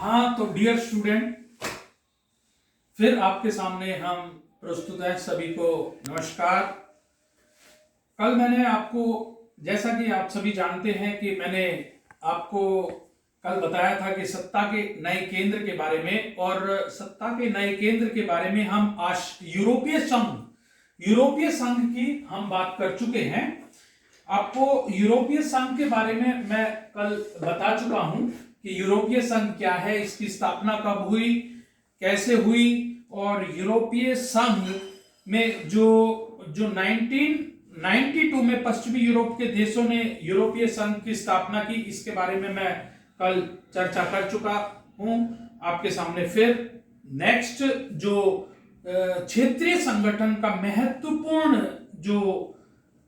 हाँ, तो dear student, फिर आपके सामने हम प्रस्तुत हैं। सभी को नमस्कार। कल मैंने आपको, जैसा कि आप सभी जानते हैं कि मैंने आपको कल बताया था कि सत्ता के नए केंद्र के बारे में, और सत्ता के नए केंद्र के बारे में हम आज यूरोपीय संघ की हम बात कर चुके हैं। आपको यूरोपीय संघ के बारे में मैं कल बता चुका हूं कि यूरोपीय संघ क्या है, इसकी स्थापना कब हुई, कैसे हुई, और यूरोपीय संघ में जो 1992 में पश्चिमी यूरोप के देशों ने यूरोपीय संघ की स्थापना की, इसके बारे में मैं कल चर्चा कर चुका हूं आपके सामने। फिर नेक्स्ट जो क्षेत्रीय संगठन का महत्वपूर्ण जो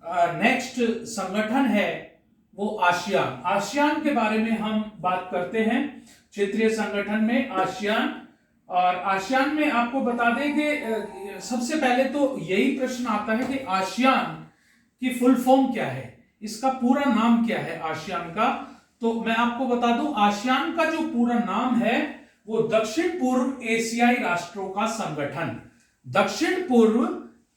नेक्स्ट संगठन है वो आसियान के बारे में हम बात करते हैं। क्षेत्रीय संगठन में आसियान, और आसियान में आपको बता दें कि सबसे पहले तो यही प्रश्न आता है कि आसियान की फुल फॉर्म क्या है, इसका पूरा नाम क्या है आसियान का। तो मैं आपको बता दूं, आसियान का जो पूरा नाम है वो दक्षिण पूर्व एशियाई राष्ट्रों का संगठन, दक्षिण पूर्व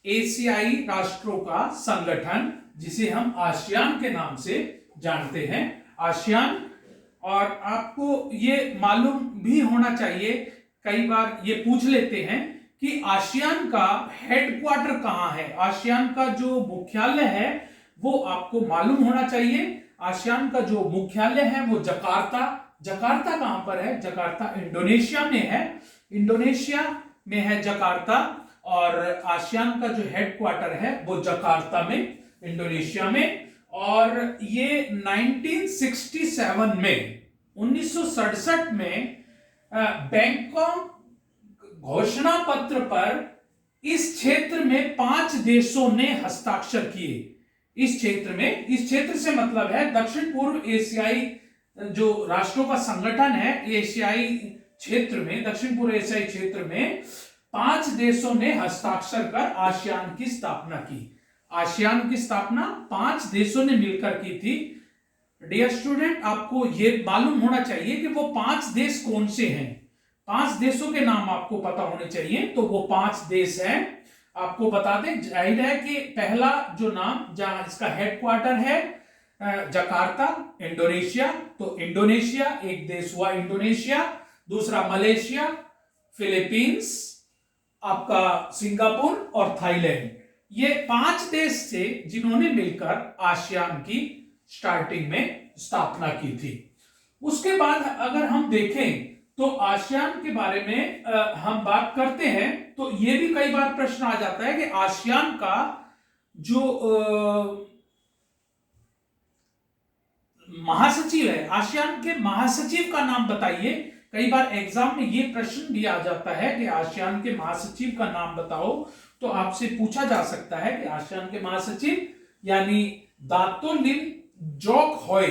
एशियाई राष्ट्रों का संगठन, जिसे हम आसियान के नाम से जानते हैं, आसियान। और आपको ये मालूम भी होना चाहिए, कई बार ये पूछ लेते हैं कि आसियान का हेडक्वार्टर कहां है, आसियान का जो मुख्यालय है वो आपको मालूम होना चाहिए। आसियान का जो मुख्यालय है वो जकार्ता कहां पर है? जकार्ता इंडोनेशिया में है, इंडोनेशिया में है जकार्ता। और आसियान का जो हेडक्वार्टर है वो जकार्ता में, इंडोनेशिया में। और ये 1967 में 1967 में बैंकॉक घोषणा पत्र पर इस क्षेत्र में 5 देशों ने हस्ताक्षर किए। इस क्षेत्र से मतलब है दक्षिण पूर्व एशियाई जो राष्ट्रों का संगठन है, एशियाई क्षेत्र में, दक्षिण पूर्व एशियाई क्षेत्र में 5 देशों ने हस्ताक्षर कर आसियान की स्थापना की। आसियान की स्थापना 5 देशों ने मिलकर की थी। डियर स्टूडेंट, आपको यह मालूम होना चाहिए कि वो 5 देश कौन से हैं, 5 देशों के नाम आपको पता होने चाहिए। तो वो 5 देश हैं, आपको बता दें। जाहिर है कि पहला जो नाम जहां इसका हेडक्वार्टर है जकार्ता, इंडोनेशिया, तो इंडोनेशिया एक देश हुआ इंडोनेशिया। दूसरा मलेशिया, फिलीपींस, आपका सिंगापुर और थाईलैंड। ये 5 देश थे जिन्होंने मिलकर आसियान की स्टार्टिंग में स्थापना की थी। उसके बाद अगर हम देखें तो आसियान के बारे में हम बात करते हैं तो ये भी कई बार प्रश्न आ जाता है कि आसियान का जो महासचिव है, आसियान के महासचिव का नाम बताइए। कई बार एग्जाम में ये प्रश्न भी आ जाता है कि आसियान के महासचिव का नाम बताओ। तो आपसे पूछा जा सकता है कि आसियान के महासचिव यानी दातो लिम जोक होय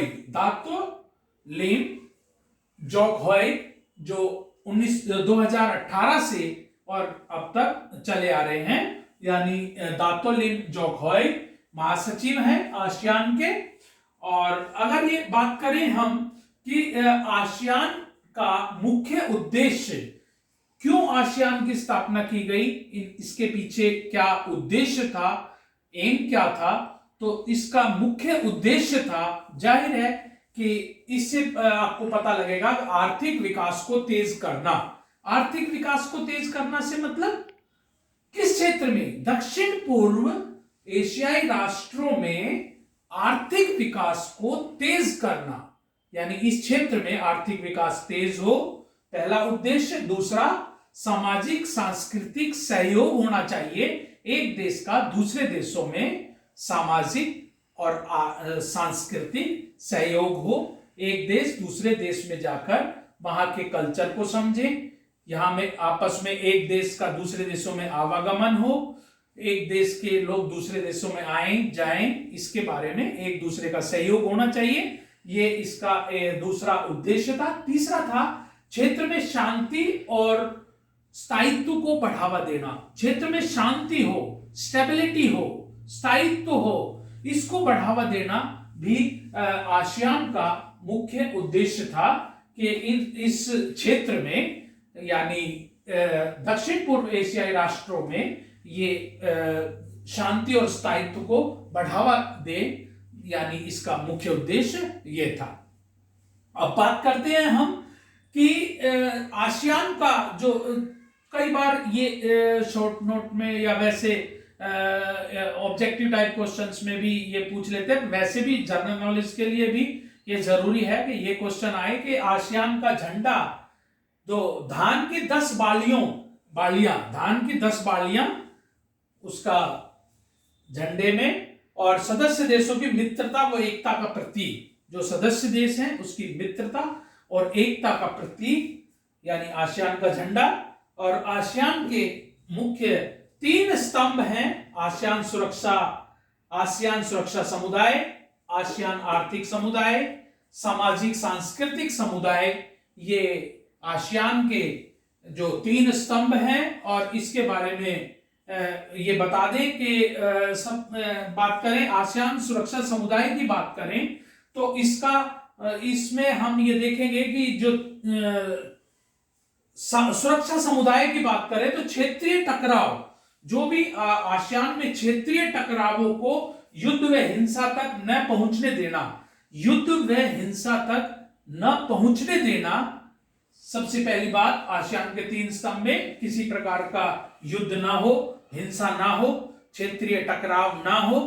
जो 2018 से और अब तक चले आ रहे हैं, यानी दातो लिम जोक होय महासचिव हैं आसियान के। और अगर ये बात करें हम कि आसियान का मुख्य उद्देश्य, क्यों आसियान की स्थापना की गई, इसके पीछे क्या उद्देश्य था, एम क्या था, तो इसका मुख्य उद्देश्य था, जाहिर है कि इससे आपको पता लगेगा, आर्थिक विकास को तेज करना। आर्थिक विकास को तेज करना से मतलब किस क्षेत्र में? दक्षिण पूर्व एशियाई राष्ट्रों में आर्थिक विकास को तेज करना, यानी इस क्षेत्र में आर्थिक विकास तेज हो, पहला उद्देश्य। दूसरा, सामाजिक सांस्कृतिक सहयोग होना चाहिए, एक देश का दूसरे देशों में सामाजिक और सांस्कृतिक सहयोग हो, एक देश दूसरे देश में जाकर वहां के कल्चर को समझे, यहां में आपस में एक देश का दूसरे देशों में आवागमन हो, एक देश के लोग दूसरे देशों में आएं जाएं, इसके बारे में एक दूसरे का सहयोग होना चाहिए। ये इसका दूसरा उद्देश्य था। तीसरा था क्षेत्र में शांति और स्थायित्व को बढ़ावा देना। क्षेत्र में शांति हो, स्टेबिलिटी हो, स्थायित्व हो, इसको बढ़ावा देना भी आसियान का मुख्य उद्देश्य था कि इस क्षेत्र में यानी दक्षिण पूर्व एशियाई राष्ट्रों में ये शांति और स्थायित्व को बढ़ावा दे, यानी इसका मुख्य उद्देश्य ये था। अब बात करते हैं हम कि आसियान का जो कई बार ये शॉर्ट नोट में या वैसे ऑब्जेक्टिव टाइप क्वेश्चंस में भी ये पूछ लेते हैं, वैसे भी जनरल नॉलेज के लिए भी ये जरूरी है कि ये क्वेश्चन आए कि आसियान का झंडा जो धान की 10 बालियां धान की 10 बालियां उसका झंडे में, और सदस्य देशों की मित्रता व एकता का प्रतीक, जो सदस्य देश हैं उसकी मित्रता और एकता का प्रतीक यानी आसियान का झंडा। और आसियान के मुख्य 3 स्तंभ हैं, आसियान सुरक्षा समुदाय, आसियान आर्थिक समुदाय, सामाजिक सांस्कृतिक समुदाय। ये आसियान के जो 3 स्तंभ हैं, और इसके बारे में ये बता दें कि बात करें आसियान सुरक्षा समुदाय की बात करें तो इसमें हम ये देखेंगे कि जो सुरक्षा समुदाय की बात करें तो क्षेत्रीय टकराव, जो भी आसियान में क्षेत्रीय टकरावों को युद्ध व हिंसा तक न पहुंचने देना, युद्ध व हिंसा तक न पहुंचने देना। सबसे पहली बात, आसियान के 3 स्तंभ में किसी प्रकार का युद्ध ना हो, हिंसा ना हो, क्षेत्रीय टकराव ना हो,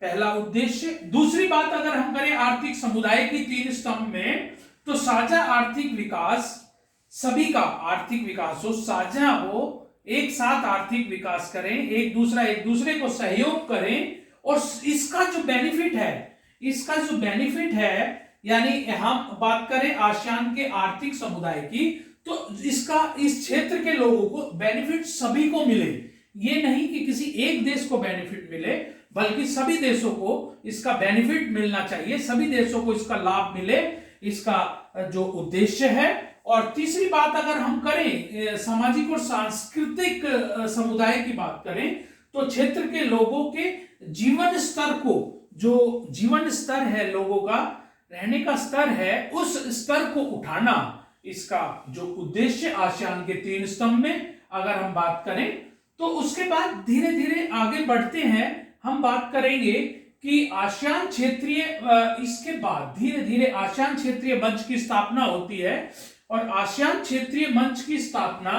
पहला उद्देश्य। दूसरी बात अगर हम करें आर्थिक समुदाय की 3 स्तंभ में, तो साझा आर्थिक विकास, सभी का आर्थिक विकास हो, साझा हो, एक साथ आर्थिक विकास करें, एक दूसरे को सहयोग करें। और इसका जो बेनिफिट है यानी हम बात करें आसियान के आर्थिक समुदाय की, तो इसका इस क्षेत्र के लोगों को बेनिफिट सभी को मिले। ये नहीं कि किसी एक देश को बेनिफिट मिले, बल्कि सभी देशों को इसका बेनिफिट मिलना चाहिए, सभी देशों को इसका लाभ मिले, इसका जो उद्देश्य है। और तीसरी बात अगर हम करें सामाजिक और सांस्कृतिक समुदाय की बात करें, तो क्षेत्र के लोगों के जीवन स्तर को, जो जीवन स्तर है लोगों का, रहने का स्तर है, उस स्तर को उठाना, इसका जो उद्देश्य आसियान के 3 स्तंभ में अगर हम बात करें। तो उसके बाद धीरे धीरे आगे बढ़ते हैं, हम बात करेंगे कि आसियान क्षेत्रीय, इसके बाद धीरे धीरे आसियान क्षेत्रीय मंच की स्थापना होती है। और आसियान क्षेत्रीय मंच की स्थापना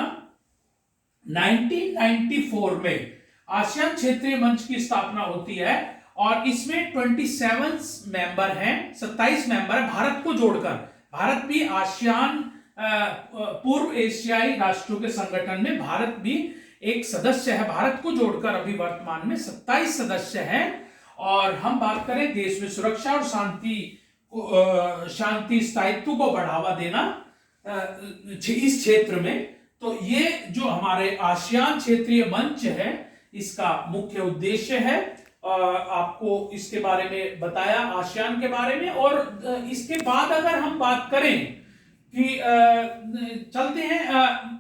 1994 में आसियान क्षेत्रीय मंच की स्थापना होती है, और इसमें 27 मेंबर हैं, 27 मेंबर है भारत को जोड़कर। भारत भी आसियान पूर्व एशियाई राष्ट्रों के संगठन में भारत भी एक सदस्य है, भारत को जोड़कर अभी वर्तमान में 27 सदस्य हैं। और हम बात करें देश में सुरक्षा और शांति स्थायित्व को बढ़ावा देना इस क्षेत्र में, तो ये जो हमारे आसियान क्षेत्रीय मंच है इसका मुख्य उद्देश्य है। आपको इसके बारे में बताया, आसियान के बारे में। और इसके बाद अगर हम बात करें कि चलते हैं,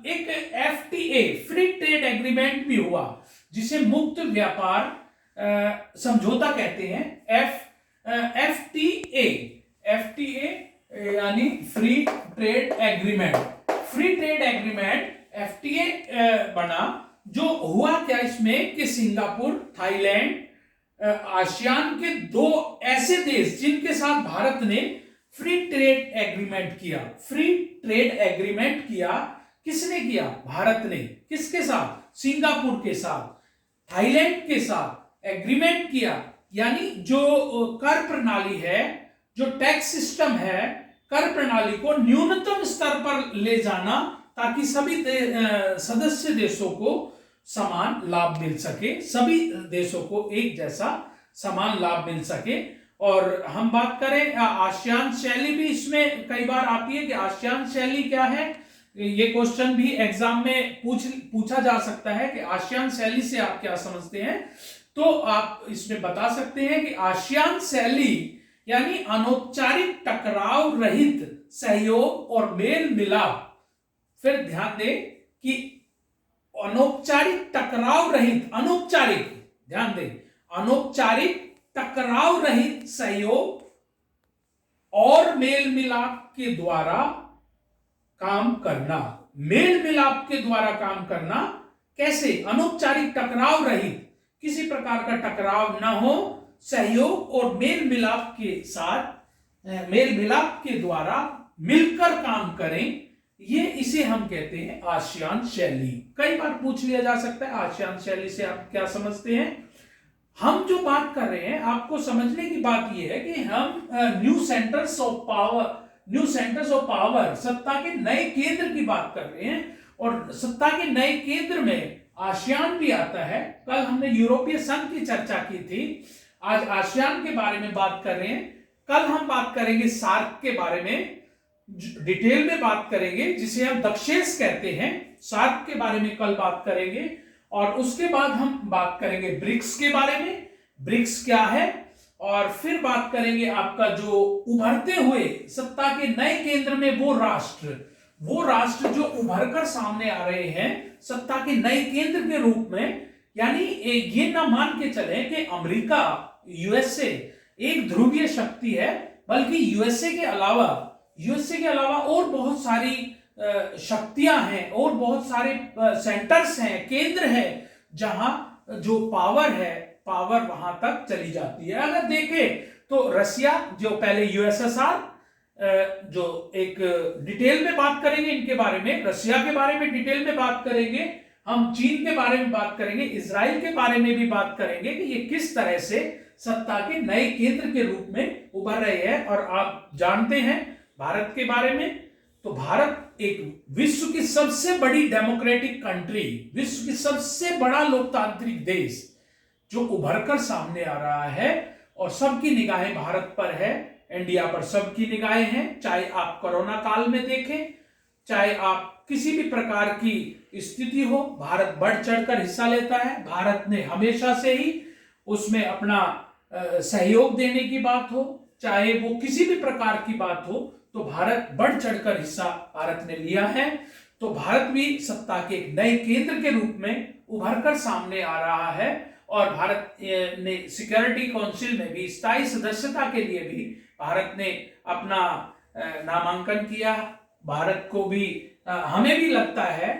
एक FTA फ्री ट्रेड एग्रीमेंट भी हुआ, जिसे मुक्त व्यापार समझौता कहते हैं। FTA यानी फ्री ट्रेड एग्रीमेंट, FTA बना। जो हुआ क्या इसमें कि सिंगापुर, थाईलैंड, आसियान के 2 ऐसे देश जिनके साथ भारत ने फ्री ट्रेड एग्रीमेंट किया। किसने किया? भारत ने। किसके साथ? सिंगापुर के साथ, थाईलैंड के साथ एग्रीमेंट किया। यानी जो कर प्रणाली है, जो टैक्स सिस्टम है, कर प्रणाली को न्यूनतम स्तर पर ले जाना, ताकि सभी सदस्य देशों को समान लाभ मिल सके, सभी देशों को एक जैसा समान लाभ मिल सके। और हम बात करें आसियान शैली भी इसमें कई बार आती है कि आसियान शैली क्या है। ये क्वेश्चन भी एग्जाम में पूछा जा सकता है कि आसियान शैली से आप क्या समझते हैं। तो आप इसमें बता सकते हैं कि आसियान शैली यानी अनौपचारिक टकराव रहित सहयोग और मेल मिलाप। फिर ध्यान दें कि अनौपचारिक टकराव रहित, अनौपचारिक, ध्यान दें, अनौपचारिक टकराव रहित सहयोग और मेल मिलाप के द्वारा काम करना, मेल मिलाप के द्वारा काम करना। कैसे? अनौपचारिक टकराव रहित, किसी प्रकार का टकराव ना हो, सहयोग और मेल मिलाप के साथ, मेल मिलाप के द्वारा मिलकर काम करें। ये इसे हम कहते हैं आसियान शैली। कई बार पूछ लिया जा सकता है आसियान शैली से आप क्या समझते हैं। हम जो बात कर रहे हैं, आपको समझने की बात यह है कि हम न्यू सेंटर्स ऑफ पावर, सत्ता के नए केंद्र की बात कर रहे हैं। और सत्ता के नए केंद्र में आसियान भी आता है। कल हमने यूरोपीय संघ की चर्चा की थी, आज आसियान के बारे में बात कर रहे हैं। कल हम बात करेंगे सार्क के बारे में, डिटेल में बात करेंगे, जिसे हम दक्षेस कहते हैं। सार्क के बारे में कल बात करेंगे। और उसके बाद हम बात करेंगे ब्रिक्स के बारे में, ब्रिक्स क्या है। और फिर बात करेंगे आपका जो उभरते हुए सत्ता के नए केंद्र में वो राष्ट्र जो उभरकर सामने आ रहे हैं सत्ता के नए केंद्र के रूप में। यानी ये ना मान के चले कि अमेरिका, यूएसए एक ध्रुवीय शक्ति है, बल्कि यूएसए के अलावा और बहुत सारी शक्तियां हैं और बहुत सारे सेंटर्स हैं, केंद्र हैं, जहां जो पावर वहां तक चली जाती है। अगर देखें तो रसिया, जो पहले यूएसएसआर, जो एक डिटेल में बात करेंगे इनके बारे में, रसिया के बारे में डिटेल में बात करेंगे, हम चीन के बारे में बात करेंगे, इजराइल के बारे में भी बात करेंगे कि ये किस तरह से सत्ता के नए केंद्र के रूप में उभर रहे हैं। और आप जानते हैं भारत के बारे में, तो भारत एक विश्व की सबसे बड़ी डेमोक्रेटिक कंट्री, विश्व की सबसे बड़ा लोकतांत्रिक देश जो उभरकर सामने आ रहा है। और सबकी निगाहें भारत पर है, इंडिया पर सबकी निगाहें हैं। चाहे आप कोरोना काल में देखें, चाहे आप किसी भी प्रकार की स्थिति हो, भारत बढ़ चढ़कर हिस्सा लेता है। भारत ने हमेशा से ही उसमें अपना सहयोग देने की बात हो, चाहे वो किसी भी प्रकार की बात हो, तो भारत बढ़ चढ़कर हिस्सा भारत ने लिया है। तो भारत भी सत्ता के एक नए केंद्र के रूप में उभरकर सामने आ रहा है। और भारत ने सिक्योरिटी काउंसिल में भी स्थायी सदस्यता के लिए भी भारत ने अपना नामांकन किया। भारत को भी, हमें भी लगता है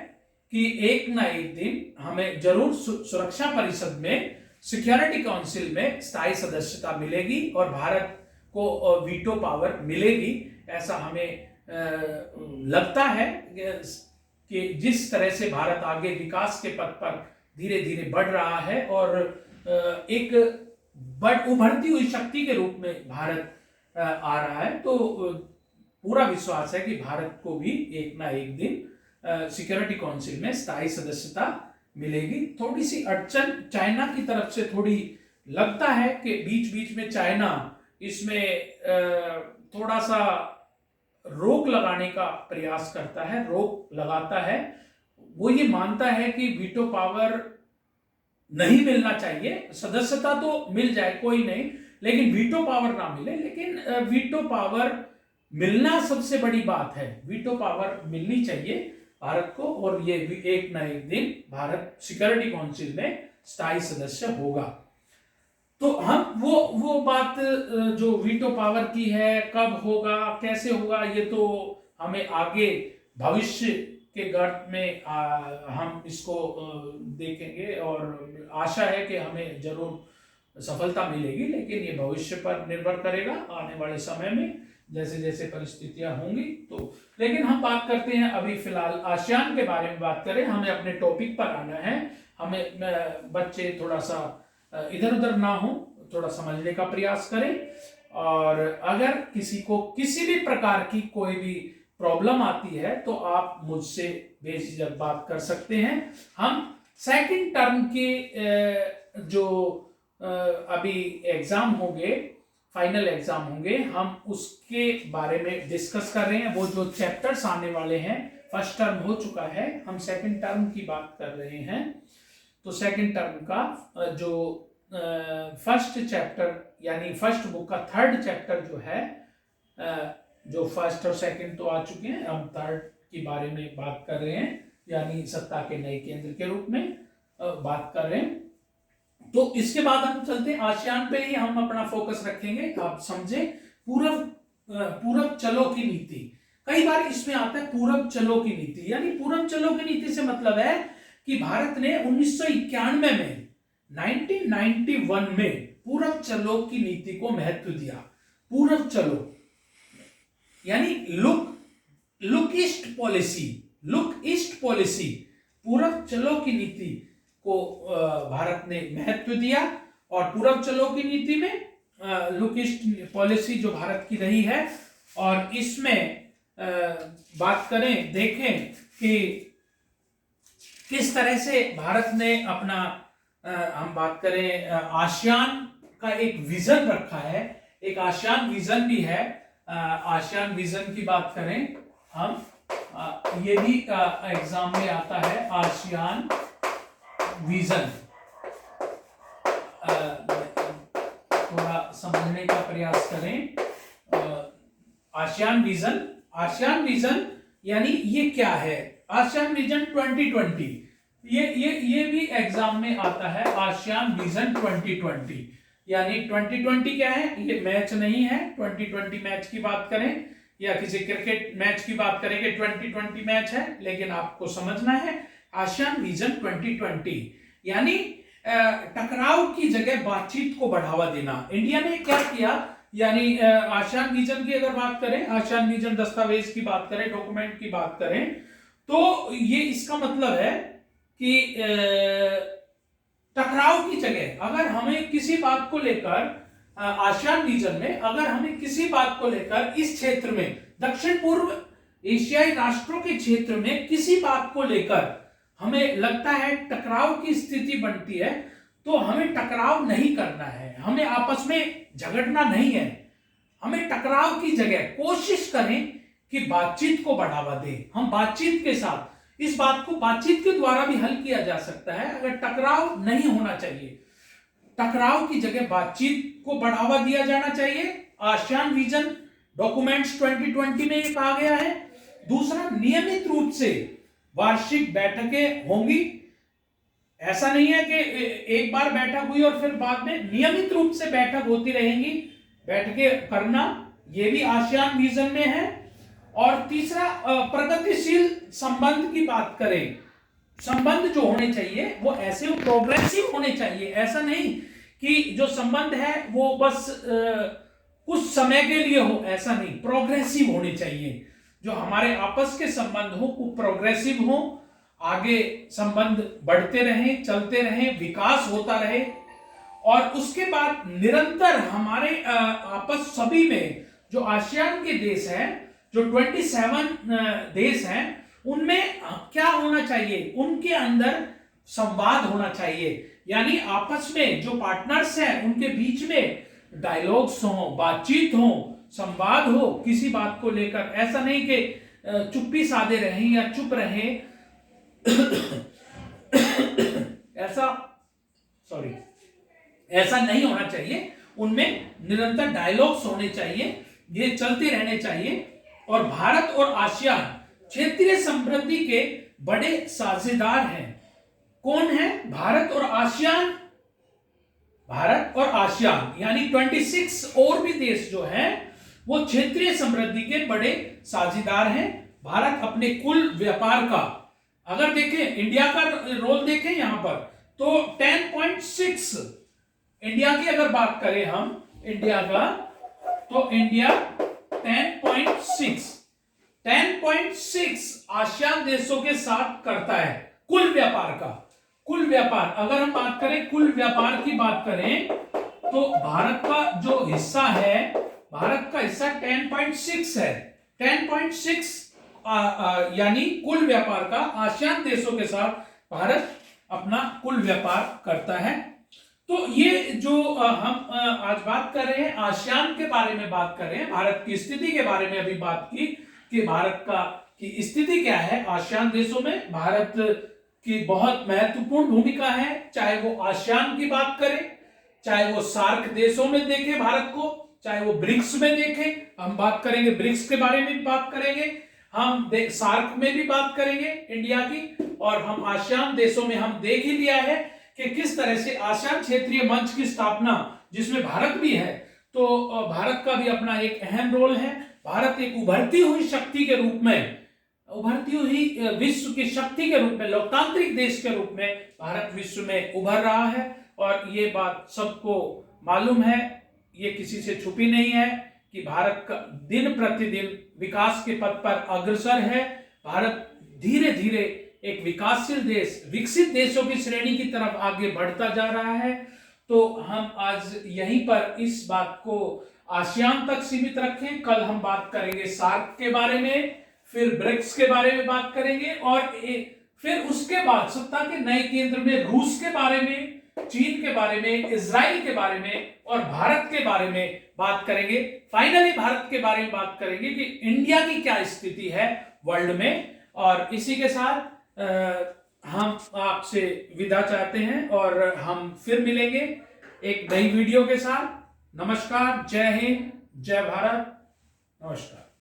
कि एक ना एक दिन हमें जरूर सुरक्षा परिषद में, सिक्योरिटी काउंसिल में स्थायी सदस्यता मिलेगी और भारत को वीटो पावर मिलेगी। ऐसा हमें लगता है कि जिस तरह से भारत आगे विकास के पथ पर धीरे धीरे बढ़ रहा है और एक उभरती हुई शक्ति के रूप में भारत आ रहा है, तो पूरा विश्वास है कि भारत को भी एक ना एक दिन सिक्योरिटी काउंसिल में स्थायी सदस्यता मिलेगी। थोड़ी सी अड़चन चाइना की तरफ से थोड़ी लगता है कि बीच बीच में चाइना इसमें थोड़ा सा रोक लगाने का प्रयास करता है, रोक लगाता है। वो ये मानता है कि वीटो पावर नहीं मिलना चाहिए, सदस्यता तो मिल जाए कोई नहीं, लेकिन वीटो पावर ना मिले। लेकिन वीटो पावर मिलना सबसे बड़ी बात है, वीटो पावर मिलनी चाहिए भारत को। और ये भी एक ना एक दिन भारत सिक्योरिटी काउंसिल में स्थायी सदस्य होगा। तो हम वो बात जो वीटो पावर की है, कब होगा, कैसे होगा, ये तो हमें आगे भविष्य के गर्त में हम इसको देखेंगे। और आशा है कि हमें जरूर सफलता मिलेगी, लेकिन ये भविष्य पर निर्भर करेगा आने वाले समय में, जैसे जैसे परिस्थितियां होंगी। तो लेकिन हम बात करते हैं अभी फिलहाल आसियान के बारे में बात करें, हमें अपने टॉपिक पर आना है। हमें बच्चे थोड़ा सा इधर उधर ना हो, थोड़ा समझने का प्रयास करें। और अगर किसी को किसी भी प्रकार की कोई भी प्रॉब्लम आती है तो आप मुझसे बेझिझक बात कर सकते हैं। हम सेकंड टर्म के जो अभी एग्जाम होंगे, फाइनल एग्जाम होंगे, हम उसके बारे में डिस्कस कर रहे हैं। वो जो चैप्टर्स आने वाले हैं, फर्स्ट टर्म हो चुका है, हम सेकंड टर्म की बात कर रहे हैं। तो सेकंड टर्म का जो फर्स्ट चैप्टर यानी फर्स्ट बुक का थर्ड चैप्टर जो है, जो फर्स्ट और सेकंड तो आ चुके हैं, हम थर्ड के बारे में बात कर रहे हैं, यानी सत्ता के नए केंद्र के रूप में बात कर रहे हैं। तो इसके बाद हम चलते हैं आसियान पे ही हम अपना फोकस रखेंगे। आप समझे, पूरब चलो की नीति, कई बार इसमें आता है पूरब चलो की नीति, यानी पूरब चलो की नीति से मतलब है कि भारत ने 1991 में 1991 में पूरब चलो की नीति को महत्व दिया। पूरब चलो यानी look east policy, look east policy, पूरब चलो की नीति को भारत ने महत्व दिया। और पूरब चलो की नीति में लुक ईस्ट पॉलिसी जो भारत की रही है, और इसमें बात करें, देखें कि किस तरह से भारत ने अपना हम बात करें आसियान का एक विजन रखा है, एक आसियान विजन भी है। आसियान विजन की बात करें हम, ये भी एग्जाम में आता है, आसियान विजन। थोड़ा समझने का प्रयास करें। आसियान विजन, आसियान विजन यानी ये क्या है? आसियान विजन 2020, ये भी एग्जाम में आता है। आसियान विजन 2020 यानी 2020 क्या है? ये मैच नहीं है। 2020 मैच की बात करें या किसी क्रिकेट मैच की बात करेंगे, 2020 मैच है, लेकिन आपको समझना है आसियान विजन 2020 यानी टकराव की जगह बातचीत को बढ़ावा देना। इंडिया ने क्या किया, यानी आसियान विजन की अगर बात करें, आसियान विजन दस्तावेज की बात करें, डॉक्यूमेंट की बात करें, तो ये इसका मतलब है कि टकराव की जगह अगर हमें किसी बात को लेकर आसियान रीजन में, अगर हमें किसी बात को लेकर इस क्षेत्र में, दक्षिण पूर्व एशियाई राष्ट्रों के क्षेत्र में किसी बात को लेकर हमें लगता है टकराव की स्थिति बनती है, तो हमें टकराव नहीं करना है, हमें आपस में झगड़ना नहीं है। हमें टकराव की जगह कोशिश करें कि बातचीत को बढ़ावा दें। हम बातचीत के साथ, इस बात को बातचीत के द्वारा भी हल किया जा सकता है। अगर टकराव नहीं होना चाहिए, टकराव की जगह बातचीत को बढ़ावा दिया जाना चाहिए। आसियान विजन डॉक्यूमेंट्स 2020 में ये कहा गया है। दूसरा, नियमित रूप से वार्षिक बैठकें होंगी। ऐसा नहीं है कि एक बार बैठक हुई और फिर बाद में, नियमित रूप से बैठक होती रहेंगी, बैठकें करना, ये भी आसियान विजन में है। और तीसरा, प्रगतिशील संबंध की बात करें, संबंध जो होने चाहिए वो ऐसे प्रोग्रेसिव होने चाहिए। ऐसा नहीं कि जो संबंध है वो बस कुछ समय के लिए हो, ऐसा नहीं, प्रोग्रेसिव होने चाहिए। जो हमारे आपस के संबंध हो वो प्रोग्रेसिव हो, आगे संबंध बढ़ते रहें, चलते रहें, विकास होता रहे। और उसके बाद निरंतर हमारे आपस सभी में जो आसियान के देश हैं, जो 27 देश हैं, उनमें क्या होना चाहिए? उनके अंदर संवाद होना चाहिए, यानी आपस में जो पार्टनर्स हैं उनके बीच में डायलॉग्स हो, बातचीत हो, संवाद हो किसी बात को लेकर। ऐसा नहीं कि चुप्पी साधे रहें या चुप रहें ऐसा नहीं होना चाहिए। उनमें निरंतर डायलॉग्स होने चाहिए, ये चलते रहने चाहिए। और भारत और आसियान क्षेत्रीय समृद्धि के बड़े साझेदार हैं। कौन है? भारत और आसियान। भारत और आसियान यानी 26 और भी देश जो हैं वो क्षेत्रीय समृद्धि के बड़े साझेदार हैं। भारत अपने कुल व्यापार का, अगर देखें इंडिया का रोल देखें यहां पर, तो 10.6 इंडिया की अगर बात करें हम इंडिया का, तो इंडिया 10.6 आसियान देशों के साथ करता है कुल व्यापार का। कुल व्यापार अगर हम बात करें, कुल व्यापार की बात करें, तो भारत का जो हिस्सा है, भारत का हिस्सा 10.6 है। 10.6 यानी कुल व्यापार का आसियान देशों के साथ भारत अपना कुल व्यापार करता है। तो ये जो हम आज बात कर रहे हैं, आसियान के बारे में बात कर रहे हैं, भारत की स्थिति के बारे में अभी बात की कि भारत की स्थिति क्या है। आसियान देशों में भारत की बहुत महत्वपूर्ण भूमिका है, चाहे वो आसियान की बात करें, चाहे वो सार्क देशों में देखें भारत को, चाहे वो ब्रिक्स में देखें, हम बात करेंगे ब्रिक्स के बारे में भी बात करेंगे, हम सार्क में भी बात करेंगे इंडिया की, और हम आसियान देशों में हम देख ही लिया है कि किस तरह से आसियान क्षेत्रीय मंच की स्थापना, जिसमें भारत भी है, तो भारत का भी अपना एक अहम रोल है। भारत एक उभरती हुई शक्ति के रूप में, उभरती हुई विश्व की शक्ति के रूप में, लोकतांत्रिक देश के रूप में भारत विश्व में उभर रहा है। और ये बात सबको मालूम है, ये किसी से छुपी नहीं है कि भारत का दिन प्रतिदिन विकास के पथ पर अग्रसर है। भारत धीरे धीरे एक विकासशील देश, विकसित देशों की श्रेणी की तरफ आगे बढ़ता जा रहा है। तो हम आज यहीं पर इस बात को आसियान तक सीमित रखें। कल हम बात करेंगे सार्क के बारे में, फिर ब्रिक्स के बारे में बात करेंगे, और फिर उसके बाद सत्ता के नए केंद्र में रूस के बारे में, चीन के बारे में, इजराइल के बारे में और भारत के बारे में बात करेंगे। फाइनली भारत के बारे में बात करेंगे कि इंडिया की क्या स्थिति है वर्ल्ड में। और इसी के साथ हम आपसे विदा चाहते हैं और हम फिर मिलेंगे एक नई वीडियो के साथ। नमस्कार, जय हिंद, जय भारत, नमस्कार।